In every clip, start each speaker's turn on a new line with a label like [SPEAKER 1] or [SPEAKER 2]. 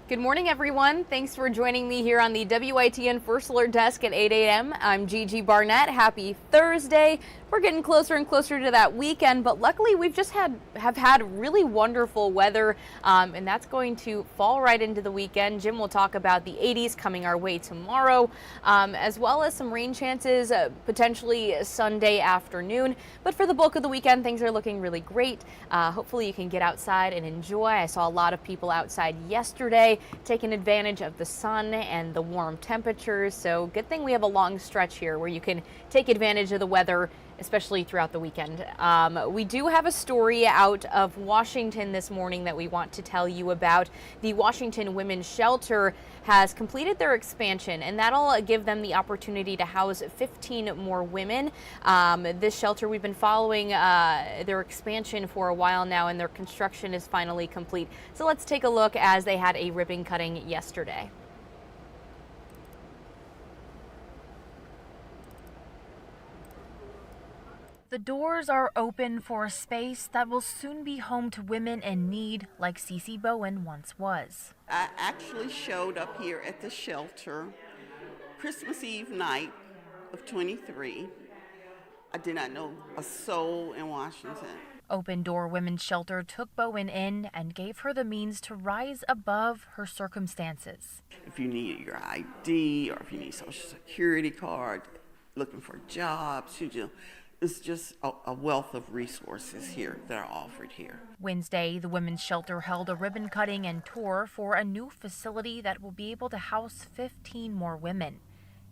[SPEAKER 1] Good morning, everyone. Thanks for joining me here on the WITN First Alert Desk at 8 a.m. I'm Gigi Barnett. Happy Thursday. We're getting closer and closer to that weekend, but luckily we've just have had really wonderful weather, and that's going to fall right into the weekend. Jim will talk about the 80s coming our way tomorrow, as well as some rain chances potentially Sunday afternoon. But for the bulk of the weekend, things are looking really great. Hopefully you can get outside and enjoy. I saw a lot of people outside yesterday taking advantage of the sun and the warm temperatures. So good thing we have a long stretch here where you can take advantage of the weather, especially throughout the weekend. We do have a story out of Washington this morning that we want to tell you about. The Washington Women's Shelter has completed their expansion, and that'll give them the opportunity to house 15 more women. This shelter, we've been following their expansion for a while now, and their construction is finally complete. So let's take a look as they had a ribbon cutting yesterday. The doors are open for a space that will soon be home to women in need like Cece Bowen once was.
[SPEAKER 2] I actually showed up here at the shelter Christmas Eve night of 23. I did not know a soul in Washington.
[SPEAKER 1] Open Door Women's Shelter took Bowen in and gave her the means to rise above her circumstances.
[SPEAKER 2] If you need your ID or if you need Social Security card, looking for jobs, it's just a wealth of resources here that are offered here.
[SPEAKER 1] Wednesday, the Women's Shelter held a ribbon cutting and tour for a new facility that will be able to house 15 more women.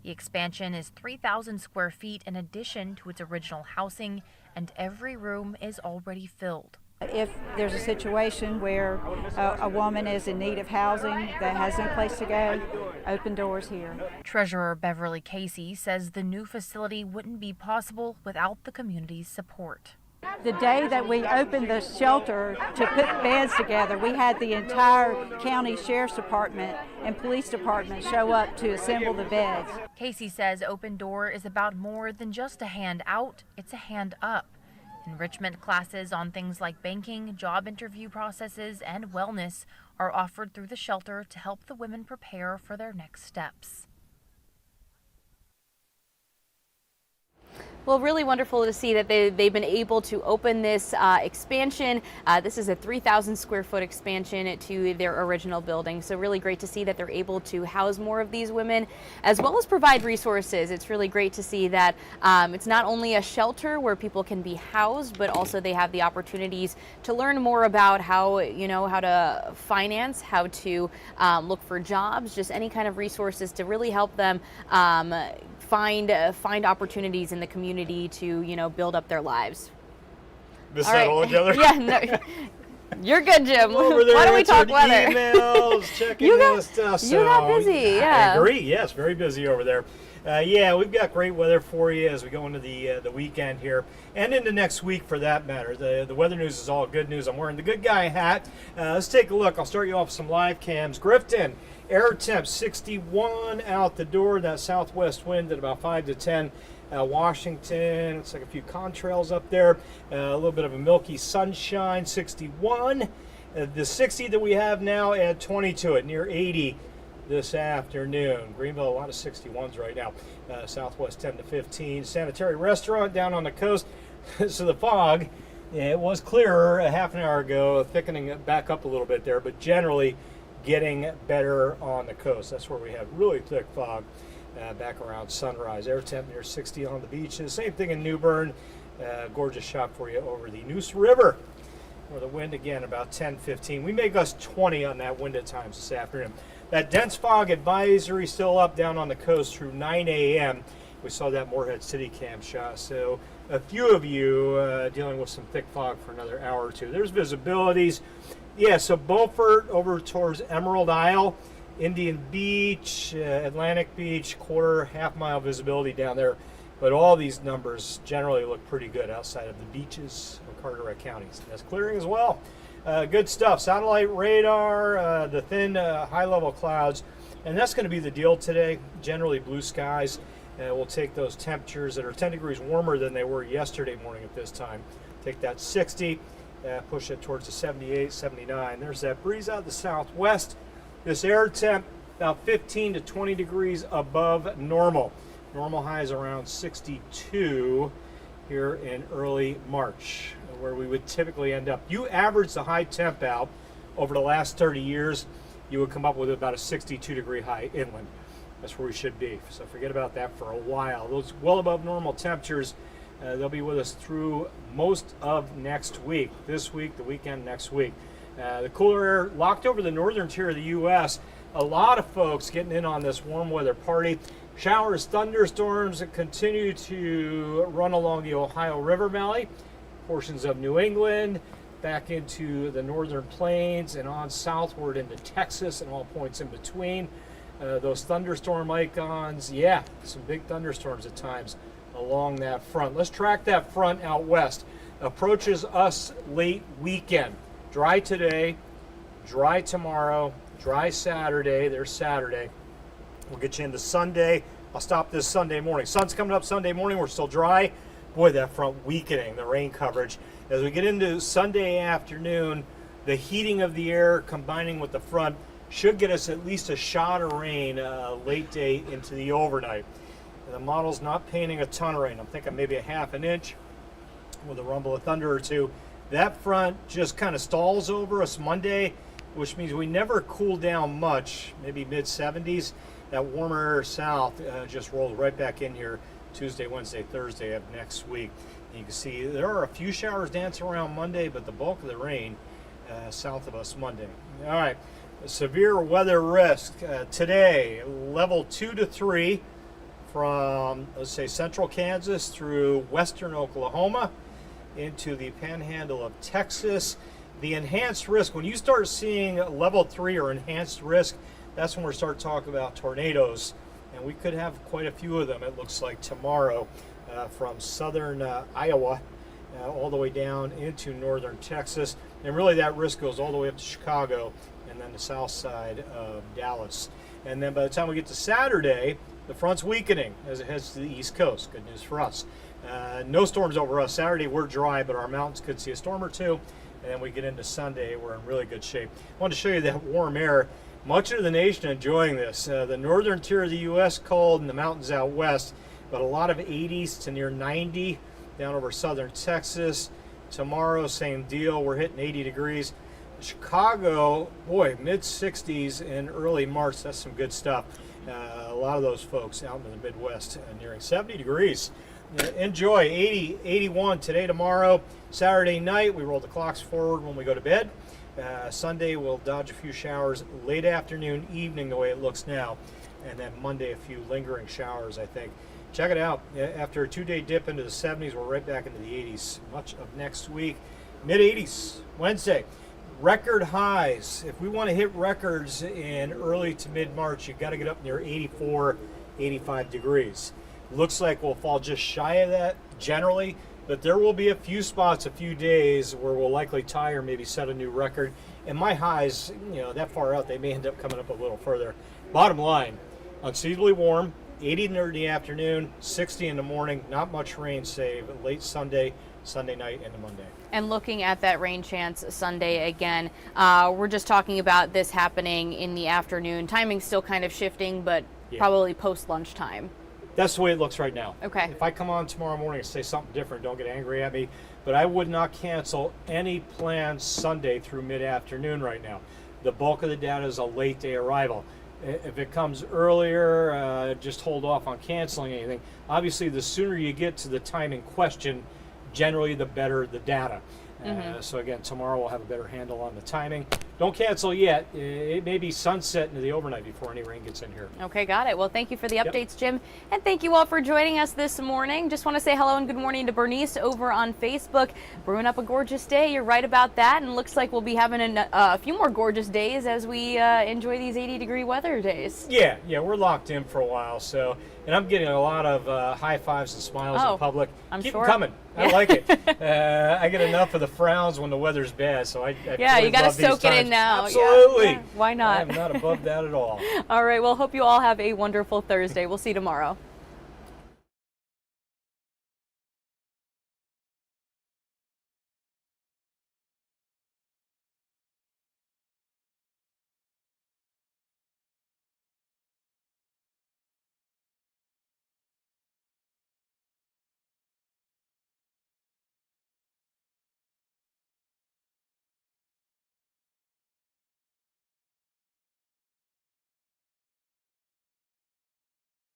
[SPEAKER 1] The expansion is 3,000 square feet in addition to its original housing, and every room is already filled.
[SPEAKER 3] If there's a situation where a woman is in need of housing that has no place to go, open doors here.
[SPEAKER 1] Treasurer Beverly Casey says the new facility wouldn't be possible without the community's support.
[SPEAKER 3] The day that we opened the shelter to put beds together, we had the entire county sheriff's department and police department show up to assemble the beds.
[SPEAKER 1] Casey says Open Door is about more than just a hand out, it's a hand up. Enrichment classes on things like banking, job interview processes, and wellness are offered through the shelter to help the women prepare for their next steps. Well, really wonderful to see that they've been able to open this expansion. This is a 3,000 square foot expansion to their original building. So really great to see that they're able to house more of these women as well as provide resources. It's really great to see that it's not only a shelter where people can be housed, but also they have the opportunities to learn more about how to finance, how to look for jobs, just any kind of resources to really help them find opportunities in the community to build up their lives.
[SPEAKER 4] Miss that all together?
[SPEAKER 1] Yeah, no, you're good, Jim.
[SPEAKER 4] Over there,
[SPEAKER 1] why don't we talk weather?
[SPEAKER 4] Emails, checking this stuff.
[SPEAKER 1] You got busy, yeah.
[SPEAKER 4] I agree. Yes, very busy over there. Yeah, we've got great weather for you as we go into the weekend here and into next week for that matter. The weather news is all good news. I'm wearing the good guy hat. Let's take a look. I'll start you off with some live cams. Grifton, air temp 61 out the door. That southwest wind at about 5 to 10. Washington, it's like a few contrails up there. A little bit of a milky sunshine, 61. The 60 that we have now, add 20 to it, near 80 this afternoon. Greenville, a lot of 61s right now. Southwest 10 to 15. Sanitary Restaurant down on the coast. So the fog, it was clearer a half an hour ago, thickening it back up a little bit there, but generally getting better on the coast. That's where we have really thick fog. Back around sunrise. Air temp near 60 on the beaches. Same thing in New Bern. Gorgeous shot for you over the Neuse River, where the wind again about 10-15. We may gust 20 on that wind at times this afternoon. That dense fog advisory still up down on the coast through 9 a.m. We saw that Moorhead City cam shot. So a few of you dealing with some thick fog for another hour or two. There's visibilities. Yeah, so Beaufort over towards Emerald Isle. Indian Beach, Atlantic Beach, half-mile visibility down there. But all these numbers generally look pretty good outside of the beaches of Carteret counties. That's clearing as well. Good stuff. Satellite radar, the thin high-level clouds. And that's going to be the deal today. Generally blue skies. We'll take those temperatures that are 10 degrees warmer than they were yesterday morning at this time. Take that 60, push it towards the 78, 79. There's that breeze out of the southwest. This air temp about 15 to 20 degrees above normal. Normal highs around 62 here in early March, where we would typically end up. You average the high temp out over the last 30 years, you would come up with about a 62 degree high inland. That's where we should be. So forget about that for a while. Those well above normal temperatures, they'll be with us through most of next week. This week, the weekend, next week. The cooler air locked over the northern tier of the U.S. A lot of folks getting in on this warm weather party. Showers, thunderstorms that continue to run along the Ohio River Valley, portions of New England, back into the northern plains and on southward into Texas and all points in between. Those thunderstorm icons, yeah, some big thunderstorms at times along that front. Let's track that front out west. Approaches us late weekend. Dry today, dry tomorrow, dry Saturday. There's Saturday. We'll get you into Sunday. I'll stop this Sunday morning. Sun's coming up Sunday morning. We're still dry. Boy, that front weakening, the rain coverage. As we get into Sunday afternoon, the heating of the air combining with the front should get us at least a shot of rain late day into the overnight. And the model's not painting a ton of rain. I'm thinking maybe a half an inch with a rumble of thunder or two. That front just kind of stalls over us Monday, which means we never cool down much, maybe mid-70s. That warmer air south just rolled right back in here Tuesday, Wednesday, Thursday of next week. And you can see there are a few showers dancing around Monday, but the bulk of the rain south of us Monday. All right, severe weather risk today, level 2 to 3 from, let's say, central Kansas through western Oklahoma into the panhandle of Texas. The enhanced risk, when you start seeing level 3 or enhanced risk, that's when we start talking about tornadoes, and we could have quite a few of them, it looks like, tomorrow from southern Iowa all the way down into northern Texas. And really that risk goes all the way up to Chicago and then the south side of Dallas. And then by the time we get to Saturday, the front's weakening as it heads to the east coast. Good news for us. No storms over us. Saturday we're dry, but our mountains could see a storm or two. And then we get into Sunday, we're in really good shape. I wanted to show you that warm air. Much of the nation enjoying this. The northern tier of the U.S. cold and the mountains out west, but a lot of 80s to near 90 down over southern Texas. Tomorrow, same deal. We're hitting 80 degrees. Chicago, boy, mid-60s in early March. That's some good stuff. A lot of those folks out in the Midwest nearing 70 degrees. Enjoy. 80, 81 today, tomorrow. Saturday night, we roll the clocks forward when we go to bed. Sunday, we'll dodge a few showers late afternoon, evening, the way it looks now. And then Monday, a few lingering showers, I think. Check it out. After a 2-day dip into the 70s, we're right back into the 80s. Much of next week. Mid-80s, Wednesday. Record highs. If we want to hit records in early to mid-March, you've got to get up near 84, 85 degrees. Looks like we'll fall just shy of that generally, but there will be a few spots, a few days where we'll likely tie or maybe set a new record. And my highs, that far out, they may end up coming up a little further. Bottom line, unseasonably warm, 80 in the afternoon, 60 in the morning, not much rain save late Sunday, Sunday night into Monday.
[SPEAKER 1] And looking at that rain chance Sunday again, we're just talking about this happening in the afternoon. Timing's still kind of shifting, but probably post lunchtime.
[SPEAKER 4] That's the way it looks right now.
[SPEAKER 1] Okay.
[SPEAKER 4] If I come on tomorrow morning and say something different, don't get angry at me. But I would not cancel any plans Sunday through mid-afternoon right now. The bulk of the data is a late day arrival. If it comes earlier, just hold off on canceling anything. Obviously, the sooner you get to the time in question, generally the better the data. So again, tomorrow we'll have a better handle on the timing. Don't cancel yet. It may be sunset into the overnight before any rain gets in here.
[SPEAKER 1] Okay, got it. Well, thank you for the updates, Jim. And thank you all for joining us this morning. Just want to say hello and good morning to Bernice over on Facebook. Brewing up a gorgeous day. You're right about that. And looks like we'll be having a few more gorgeous days as we enjoy these 80-degree weather days.
[SPEAKER 4] Yeah, we're locked in for a while. So, and I'm getting a lot of high fives and smiles in public.
[SPEAKER 1] Keep
[SPEAKER 4] them coming. I like it. I get enough of the frowns when the weather's bad, so I
[SPEAKER 1] you got to soak it in now.
[SPEAKER 4] Absolutely.
[SPEAKER 1] Yeah. Why not?
[SPEAKER 4] I'm not above that at all.
[SPEAKER 1] All right. Well, hope you all have a wonderful Thursday. We'll see you tomorrow.